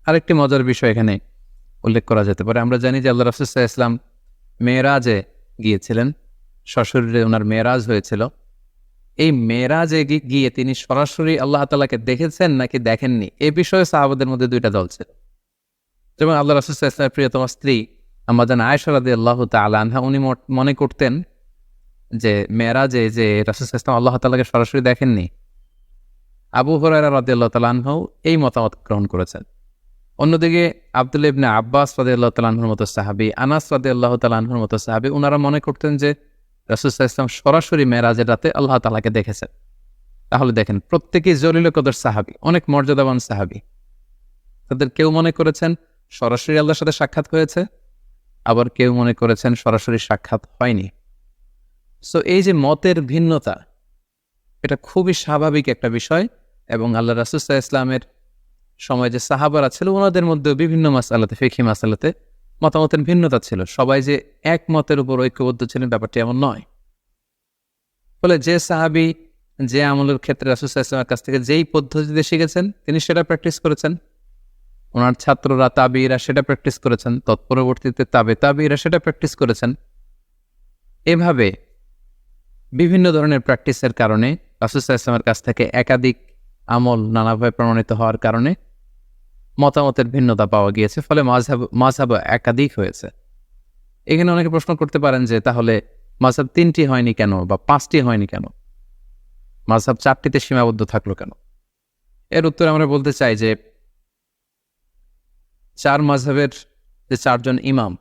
আরেকটি মজার বিষয় এখানে উল্লেখ করা যেতে পারে। আমরা জানি যে আল্লাহ রাসূল সাল্লাল্লাহু আলাইহি ওয়াসাল্লাম মেরাজে গিয়েছিলেন, সশরীরে ওনার মেরাজ হয়েছিল। এই মেরাজে গিয়ে তিনি সরাসরি আল্লাহ তাআলাকে দেখেছেন নাকি দেখেননি, এ বিষয়ে সাহাবাদের মধ্যে দুইটা দল ছিল। যেমন আল্লাহ রাসূল সাল্লাল্লাহু আলাইহি ওয়াসাল্লামের প্রিয়তমা স্ত্রী আম্মা জান আয়েশা রাদিয়াল্লাহু তাআলা আনহা, উনি মনে করতেন যে মেরাজে যে রাসূল সাল্লাল্লাহু আলাইহি ওয়াসাল্লাম আল্লাহ তাআলাকে সরাসরি দেখেননি। আবু হুরায়রা রাদিয়াল্লাহু তাআলা আনহু এই মতামত গ্রহণ করেছেন। অন্যদিকে আব্দুল্লাহ ইবনে আব্বাস রাদিয়াল্লাহু তাআলা আনহুর মতো সাহাবী, আনাস রাদিয়াল্লাহু তাআলা আনহুর মতো সাহাবী, উনারা মনে করতেন যে রাসূল সাল্লাল্লাহু আলাইহি ওয়াসাল্লাম সরাসরি মেরাজের রাতে আল্লাহ তাআলাকে দেখেছেন। তাহলে দেখেন, প্রত্যেকেই জলিল কদর সাহাবী, অনেক মর্যাদাবান সাহাবী। তাদের কেউ মনে করেছেন সরাসরি আল্লাহর সাথে সাক্ষাৎ হয়েছে, আবার কেউ মনে করেছেন সরাসরি সাক্ষাৎ হয়নি। সো এই যে মতের ভিন্নতা, এটা খুবই স্বাভাবিক একটা বিষয়। এবং আল্লাহ রাসূল সাল্লাল্লাহু আলাইহি ওয়াসাল্লামের সময় যে সাহাবারা ছিল, ওনাদের মধ্যেও বিভিন্ন মাসআলাতে, ফিকহি মাসআলাতে মতামতের ভিন্নতা ছিল। সবাই যে এক মতের উপর ঐক্যবদ্ধ ছিলেন ব্যাপারটি এমন নয়। ফলে যে সাহাবী যে আমলের ক্ষেত্রে রাসূল সাল্লাল্লাহু আলাইহি ওয়াসাল্লামের কাছ থেকে যেই পদ্ধতিতে শিখেছেন, তিনি সেটা প্র্যাকটিস করেছেন। ওনার ছাত্ররা তাবিঈরা সেটা প্র্যাকটিস করেছেন, তৎপরবর্তীতে তাবিঈরা সেটা প্র্যাকটিস করেছেন। এভাবে বিভিন্ন ধরনের প্র্যাকটিসের কারণে রাসূল সাল্লাল্লাহু আলাইহি ওয়াসাল্লামের কাছ থেকে একাধিক আমল নানাভাবে প্রমাণিত হওয়ার কারণে মতামতের ভিন্নতা পাওয়া গিয়েছে। ফলে মাযহাব একাধিক হয়েছে। এখানে অনেকে প্রশ্ন করতে পারেন যে তাহলে মাযহাব ৩টি হয়নি কেন, বা ৫টি হয়নি কেন, মাযহাব ৪টিতে সীমাবদ্ধ থাকলো কেন? এর উত্তরে আমরা বলতে চাই যে ৪ মাযহাবের যে ৪ জন ইমাম,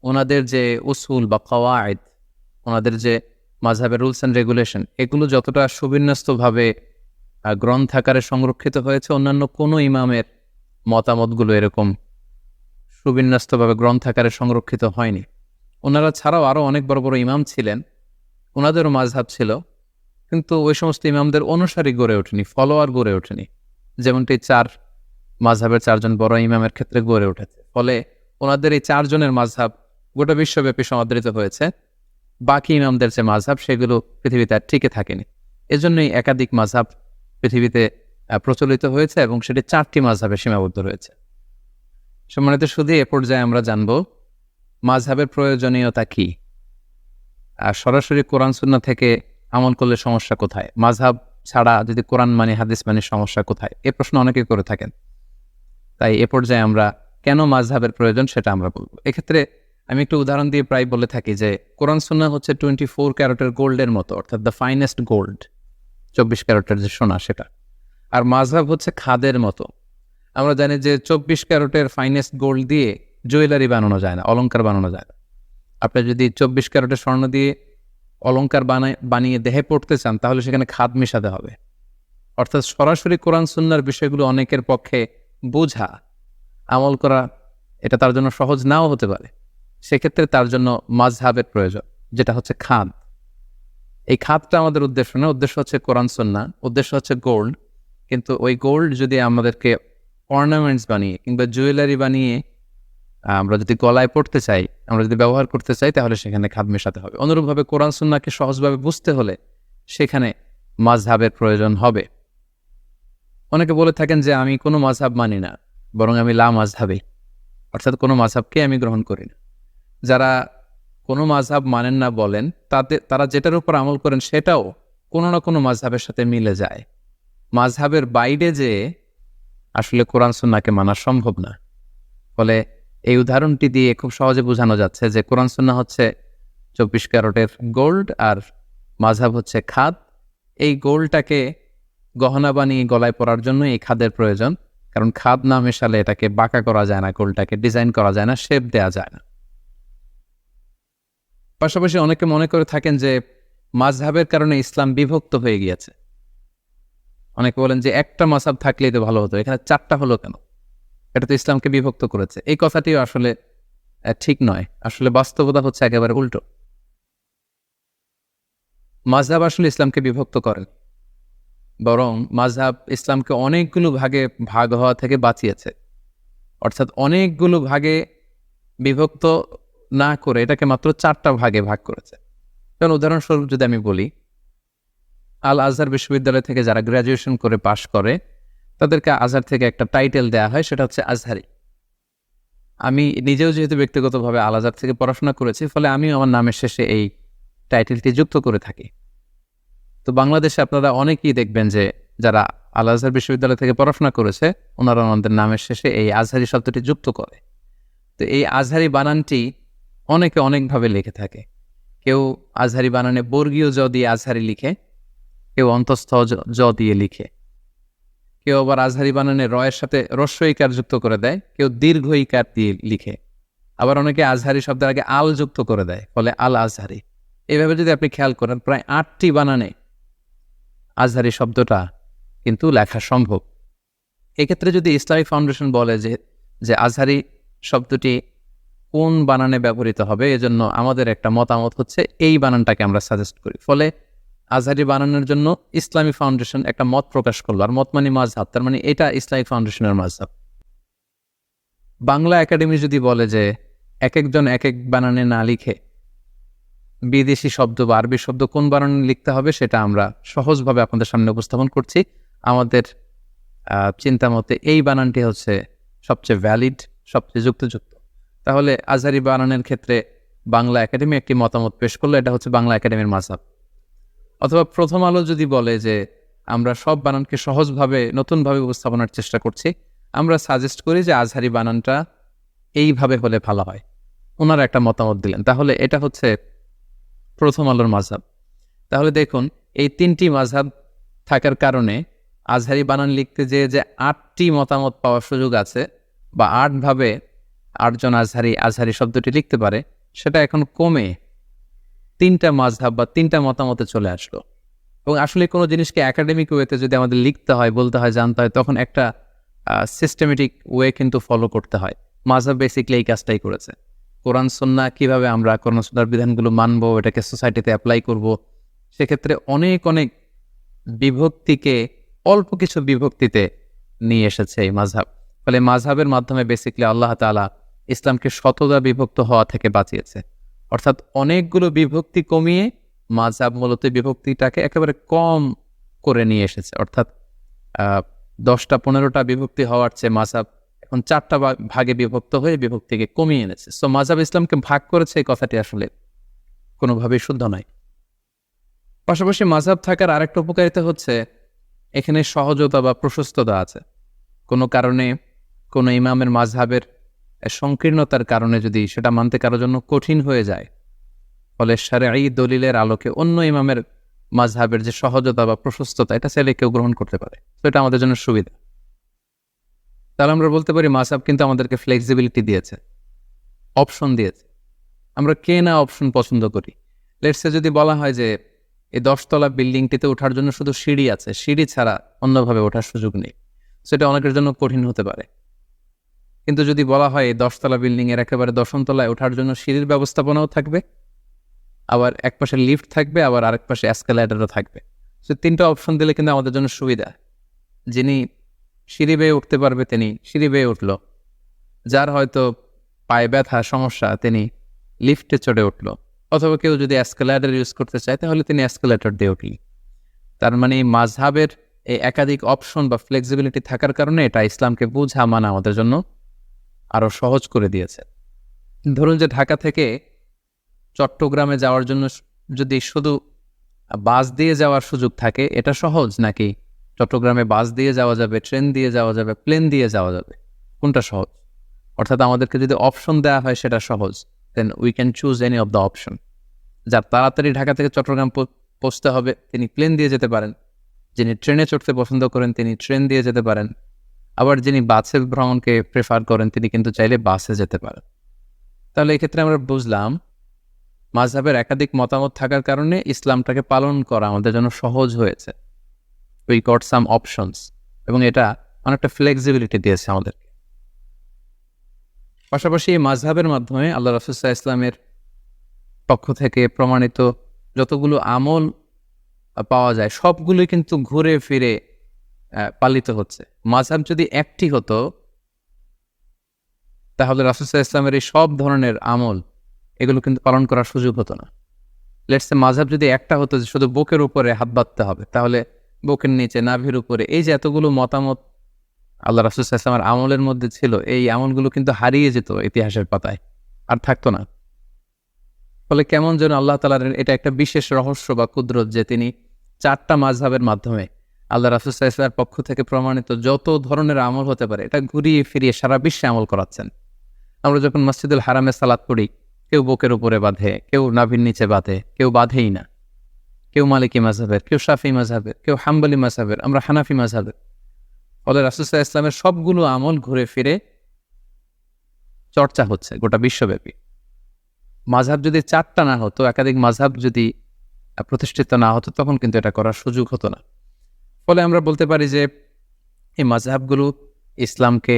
ওনাদের যে উসুল বা কওয়ায়েদ, ওনাদের যে মাযহাবের রুলস অ্যান্ড রেগুলেশন, এগুলো যতটা সুবিন্যস্তভাবে গ্রন্থাকারে সংরক্ষিত হয়েছে, অন্যান্য কোনো ইমামের মতামতগুলো এরকম সুবিন্যস্তভাবে গ্রন্থাকারে সংরক্ষিত হয়নি। ওনারা ছাড়াও আরও অনেক বড় বড় ইমাম ছিলেন, ওনাদেরও মাযহাব ছিল, কিন্তু ওই সমস্ত ইমামদের অনুসারী গড়ে ওঠেনি, ফলোয়ার গড়ে ওঠেনি, যেমনটি ৪ মাযহাবের ৪ জন বড় ইমামের ক্ষেত্রে গড়ে উঠেছে। ফলে ওনাদের এই ৪ জনের মাযহাব গোটা বিশ্বব্যাপী সমাদৃত হয়েছে। বাকি ইমামদের যে মাযহাব, সেগুলো পৃথিবীতে আর টিকে থাকেনি। এজন্যই একাধিক মাযহাব পৃথিবীতে প্রচলিত হয়েছে এবং সেটি ৪টি মাযহাবে সীমাবদ্ধ রয়েছে। সম্মানিত শুধু এ পর্যায়ে আমরা জানব মাযহাবের প্রয়োজনীয়তা কি, আর সরাসরি কোরআন সুন্নাহ থেকে আমল করলে সমস্যা কোথায়, মাযহাব ছাড়া যদি কোরআন মানি হাদিস মানি সমস্যা কোথায়, এ প্রশ্ন অনেকে করে থাকেন। তাই এ পর্যায়ে আমরা কেন মাযহাবের প্রয়োজন সেটা আমরা বলব। এক্ষেত্রে আমি একটু উদাহরণ দিয়ে প্রায় বলে থাকি যে কোরআন সুন্নাহ হচ্ছে 24 ক্যারেটের গোল্ডের মতো, অর্থাৎ দ্য ফাইনেস্ট গোল্ড, 24 ক্যারেটের যে সোনা সেটা। আর মাযহাব হচ্ছে খাদের মতো। আমরা জানি যে 24 ক্যারেটের ফাইনেস্ট গোল্ড দিয়ে জুয়েলারি বানানো যায় না, অলংকার বানানো যায় না। আপনি যদি 24 ক্যারেটের স্বর্ণ দিয়ে অলংকার বানিয়ে দেহে পড়তে চান, তাহলে সেখানে খাদ মেশাতে হবে। অর্থাৎ সরাসরি কোরআন সুন্নাহর বিষয়গুলো অনেকের পক্ষে বোঝা, আমল করা, এটা তার জন্য সহজ নাও হতে পারে। সেক্ষেত্রে তার জন্য মাযহাবের প্রয়োজন, যেটা হচ্ছে খাদ। এই খাদটা আমাদের উদ্দেশ্য না, উদ্দেশ্য হচ্ছে কোরআন সুন্নাহ, উদ্দেশ্য হচ্ছে গোল্ড। কিন্তু ওই গোল্ড যদি আমাদেরকে অর্নামেন্টস বানিয়ে কিংবা জুয়েলারি বানিয়ে আমরা যদি গলায় পড়তে চাই, আমরা যদি ব্যবহার করতে চাই, তাহলে সেখানে খাদ মেশাতে হবে। অনুরূপভাবে কোরআন সুন্নাহকে সহজভাবে বুঝতে হলে সেখানে মাযহাবের প্রয়োজন হবে। অনেকে বলে থাকেন যে আমি কোনো মাযহাব মানি না, বরং আমি লা মাযহাবী, অর্থাৎ কোনো মাযহাবকে আমি গ্রহণ করি না। যারা কোনো মাযহাব মানেন না বলেন, তারা যেটার উপর আমল করেন সেটাও কোনো না কোনো মাযহাবের সাথে মিলে যায়। মাযহাবের বাইরে যে আসলে কোরআন সুন্নাহকে মানা সম্ভব না। ফলে এই উদাহরণটি দিয়ে খুব সহজে বোঝানো যাচ্ছে যে কোরআন সুন্নাহ হচ্ছে 24 ক্যারেটের গোল্ড, আর মাযহাব হচ্ছে খাদ। এই গোল্ডটাকে গহনা বানিয়ে গলায় পরার জন্য এই খাদের প্রয়োজন, কারণ খাদ না মেশালে এটাকে বাঁকা করা যায় না, গোল্ডটাকে ডিজাইন করা যায় না, শেপ দেওয়া যায় না। পাশাপাশি অনেকে মনে করে থাকেন যে মাযহাবের কারণে ইসলাম বিভক্ত হয়ে গিয়েছে। অনেকে বলেন যে একটা মাযহাব থাকলেই তো ভালো হতো, এখানে 4টা হলো কেন? এটা তো ইসলামকে বিভক্ত করেছে। এই কথাটিও আসলে ঠিক নয়। আসলে বাস্তবতা হচ্ছে একেবারে উল্টো। মাযহাব আসলে ইসলামকে বিভক্ত করেন, বরং মাযহাব ইসলামকে অনেকগুলো ভাগে ভাগ হওয়া থেকে বাঁচিয়েছে। অর্থাৎ অনেকগুলো ভাগে বিভক্ত না করে এটাকে মাত্র 4টা ভাগে ভাগ করেছে। যেমন উদাহরণস্বরূপ যদি আমি বলি, আল আজহার বিশ্ববিদ্যালয় থেকে যারা গ্র্যাজুয়েশন করে পাশ করে, তাদেরকে আজহার থেকে একটা টাইটেল দেয়া হয়, সেটা হচ্ছে আজহারি। আমি নিজেও যেহেতু ব্যক্তিগতভাবে আল আজহার থেকে পড়াশোনা করেছি, ফলে আমিও আমার নামের শেষে এই টাইটেলটি যুক্ত করে থাকি। তো বাংলাদেশে আপনারা অনেকেই দেখবেন যে যারা আল আজহার বিশ্ববিদ্যালয় থেকে পড়াশোনা করেছে, ওনারা ওনাদের নামের শেষে এই আজহারি শব্দটি যুক্ত করে। তো এই আজহারি বানানটি অনেকে অনেকভাবে লিখে থাকে। কেউ আজহারি বানানে বর্গীয় জ দিয়ে আজহারি লিখে, কেউ অন্তঃস্থ জ দিয়ে লিখে, কেউ আবার আজহারি বানানে রয়ের সাথে হ্রস্ব ইকার যুক্ত করে দেয়, কেউ দীর্ঘ ইকার দিয়ে লিখে, আবার অনেকে আজহারি শব্দের আগে আল যুক্ত করে দেয়, ফলে আল আজহারি। এইভাবে যদি আপনি খেয়াল করেন, প্রায় 8টি বানানে আজহারি শব্দটা কিন্তু লেখা সম্ভব। এক্ষেত্রে যদি ইসলামিক ফাউন্ডেশন বলে যে আজহারি শব্দটি কোন বানানে ব্যবহৃত হবে, এজন্য আমাদের একটা মতামত হচ্ছে এই বানানটাকে আমরা সাজেস্ট করি। ফলে আজহারি বানানোর জন্য ইসলামী ফাউন্ডেশন একটা মত প্রকাশ করলো, আর মত মানে মাযহাব, তার মানে এটা ইসলামিক ফাউন্ডেশনের মাযহাব। বাংলা একাডেমি যদি বলে যে এক একজন এক এক বানানে না লিখে বিদেশি শব্দ বা আরবি শব্দ কোন বানানে লিখতে হবে, সেটা আমরা সহজভাবে আপনাদের সামনে উপস্থাপন করছি। আমাদের চিন্তা মতে এই বানানটি হচ্ছে সবচেয়ে ভ্যালিড, সবচেয়ে যুক্তিযুক্ত। তাহলে আজহারি বানানের ক্ষেত্রে বাংলা একাডেমি একটি মতামত পেশ করলো, এটা হচ্ছে বাংলা একাডেমির মাযহাব। অথবা প্রথম আলো যদি বলে যে আমরা সব বানানকে সহজভাবে নতুনভাবে উপস্থাপনার চেষ্টা করছি, আমরা সাজেস্ট করি যে আজহারি বানানটা এইভাবে হলে ভালো হয়, ওনারা একটা মতামত দিলেন, তাহলে এটা হচ্ছে প্রথম আলোর মাযহাব। তাহলে দেখুন, এই 3টি মাযহাব থাকার কারণে আজহারি বানান লিখতে যে 8টি মতামত পাওয়ার সুযোগ আছে, বা 8ভাবে 8জন আজহারি শব্দটি লিখতে পারে, সেটা এখন কমে 3টা মাযহাব বা 3টা মতামতে চলে আসলো। এবং আসলে কোনো জিনিসকে একাডেমিক ওয়েতে যদি আমাদের লিখতে হয়, বলতে হয়, জানতে হয়, তখন একটা সিস্টেমেটিক ওয়ে কিন্তু ফলো করতে হয়। মাযহাব বেসিক্যালি এই কাজটাই করেছে। কোরআন সুন্নাহ কিভাবে আমরা কোরআন সুন্নাহর বিধানগুলো মানবো, এটাকে সোসাইটিতে অ্যাপ্লাই করব, সেক্ষেত্রে অনেক অনেক বিভক্তিকে অল্প কিছু বিভক্তিতে নিয়ে এসেছে এই মাযহাব। ফলে মাযহাবের মাধ্যমে বেসিক্যালি আল্লাহ তাআলা ইসলামকে শতদা বিভক্ত হওয়া থেকে বাঁচিয়েছে। অর্থাৎ অনেকগুলো বিভক্তি কমিয়ে মাযহাব মূলত বিভক্তিটাকে একেবারে কম করে নিয়ে এসেছে। অর্থাৎ 10টা 15টা বিভক্তি হওয়ার চেয়ে মাযহাব এখন 4টা ভাগে বিভক্ত হয়ে বিভক্তিকে কমিয়ে এনেছে। সো মাযহাব ইসলামকে ভাগ করেছে, এই কথাটি আসলে কোনোভাবেই শুদ্ধ নয়। পাশাপাশি মাযহাব থাকার আরেকটা উপকারিতা হচ্ছে এখানে সহজতা বা প্রশস্ততা আছে। কোনো কারণে কোনো ইমামের মাযহাবের সংকীর্ণতার কারণে যদি সেটা মানতে কারোর জন্য কঠিন হয়ে যায়, ফলে শারঈ দলিলের আলোকে অন্য ইমামের মাযহাবের যে সহজতা বা প্রশস্ততা, এটা চাইলে কেউ গ্রহণ করতে পারে। তো এটা আমাদের জন্য সুবিধা। তাহলে আমরা বলতে পারি মাযহাব কিন্তু আমাদেরকে ফ্লেক্সিবিলিটি দিয়েছে, অপশন দিয়েছে। আমরা কে না অপশন পছন্দ করি। লেটসে যদি বলা হয় যে এই 10তলা বিল্ডিংটিতে ওঠার জন্য শুধু সিঁড়ি আছে, সিঁড়ি ছাড়া অন্যভাবে ওঠার সুযোগ নেই, সেটা অনেকের জন্য কঠিন হতে পারে। কিন্তু যদি বলা হয় এই 10তলা বিল্ডিং এর একেবারে 10ম তলায় ওঠার জন্য সিঁড়ির ব্যবস্থাপনাও থাকবে, আবার এক পাশে লিফট থাকবে, আবার আরেক পাশে এসকেলেটরও থাকবে, সে 3টা অপশন দিলে কিন্তু আমাদের জন্য সুবিধা। যিনি সিঁড়ি বেয়ে উঠতে পারবে তিনি সিঁড়ি বেয়ে উঠল, যার হয়তো পায়ে ব্যথা সমস্যা তিনি লিফটে চড়ে উঠল, অথবা কেউ যদি এসকেলেটর ইউজ করতে চায় তাহলে তিনি এসকেলেটর দিয়ে উঠলি। তার মানে মাযহাবের এই একাধিক অপশন বা ফ্লেক্সিবিলিটি থাকার কারণে এটা ইসলামকে বোঝা মানা আমাদের জন্য আরো সহজ করে দিয়েছে। ধরুন যে ঢাকা থেকে চট্টগ্রামে যাওয়ার জন্য যদি শুধু বাস দিয়ে যাওয়ার সুযোগ থাকে, এটা সহজ, নাকি চট্টগ্রামে বাস দিয়ে যাওয়া যাবে, ট্রেন দিয়ে যাওয়া যাবে, প্লেন দিয়ে যাওয়া যাবে, কোনটা সহজ? অর্থাৎ আমাদেরকে যদি অপশন দেওয়া হয় সেটা সহজ, then we can choose any of the option. যার তাড়াতাড়ি ঢাকা থেকে চট্টগ্রাম পৌঁছতে হবে তিনি প্লেন দিয়ে যেতে পারেন, যিনি ট্রেনে চড়তে পছন্দ করেন তিনি ট্রেন দিয়ে যেতে পারেন, আবার যিনি বাসে ভ্রমণকে প্রেফার করেন তিনি কিন্তু চাইলে বাসে যেতে পারেন। তাহলে এক্ষেত্রে আমরা বুঝলাম মাযহাবের একাধিক মতামত থাকার কারণে ইসলামটাকে পালন করা আমাদের জন্য সহজ হয়েছে। উই গট সাম অপশনস, এবং এটা অনেকটা ফ্লেক্সিবিলিটি দিয়েছে আমাদেরকে। পাশাপাশি এই মাযহাবের মাধ্যমে আল্লাহ রাসূল সাল্লাল্লাহু আলাইহি ওয়াসাল্লামের পক্ষ থেকে প্রমাণিত যতগুলো আমল পাওয়া যায় সবগুলোই কিন্তু ঘুরে ফিরে পালিত হচ্ছে। মাযহাব যদি একটি হতো তাহলে রাসূল সাল্লাল্লাহু আলাইহি ওয়াসাল্লামের এই সব ধরনের আমল এগুলো কিন্তু পালন করার সুযোগ হতো না। লেটস সে মাযহাব যদি একটা হতো যে শুধু বুকের উপরে হাত বাঁধতে হবে, তাহলে বুকের নিচে, নাভির উপরে, এই যে এতগুলো মতামত আল্লাহ রাসূল সাল্লাল্লাহু আলাইহি ওয়াসাল্লামের আমলের মধ্যে ছিল, এই আমলগুলো কিন্তু হারিয়ে যেত ইতিহাসের পাতায়, আর থাকতো না। ফলে কেমন যেন আল্লাহ তাআলার এটা একটা বিশেষ রহস্য বা কুদরত যে তিনি 4টা মাযহাবের মাধ্যমে আল্লাহ রাসূল সাল্লাল্লাহু আলাইহি ওয়াসাল্লামের পক্ষ থেকে প্রমাণিত যত ধরনের আমল হতে পারে এটা ঘুরিয়ে ফিরিয়ে সারা বিশ্বে আমল করাচ্ছেন। আমরা যখন মসজিদুল হারামে সালাত পড়ি, কেউ বুকের উপরে বাঁধে, কেউ নাভির নিচে বাঁধে, কেউ বাঁধেই না, কেউ মালিকি মাযহাবের, কেউ শাফি মাযহাবের, কেউ হাম্বলি মাযহাবের, আমরা হানাফি মাযহাবের। ফলে রাসূল সাল্লাল্লাহু আলাইহি ওয়াসাল্লামের সবগুলো আমল ঘুরে ফিরে চর্চা হচ্ছে গোটা বিশ্বব্যাপী। মাযহাব যদি 4টা না হতো, একাধিক মাযহাব যদি প্রতিষ্ঠিত না হতো, তখন কিন্তু এটা করার সুযোগ হতো না। ফলে আমরা বলতে পারি যে এই মাযহাবগুলো ইসলামকে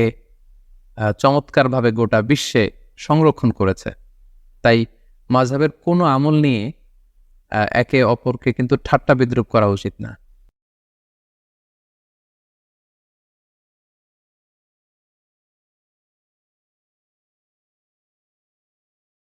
চমৎকারভাবে গোটা বিশ্বে সংরক্ষণ করেছে। তাই মাযহাবের কোনো আমল নিয়ে একে অপরকে কিন্তু ঠাট্টা বিদ্রূপ করা উচিত না।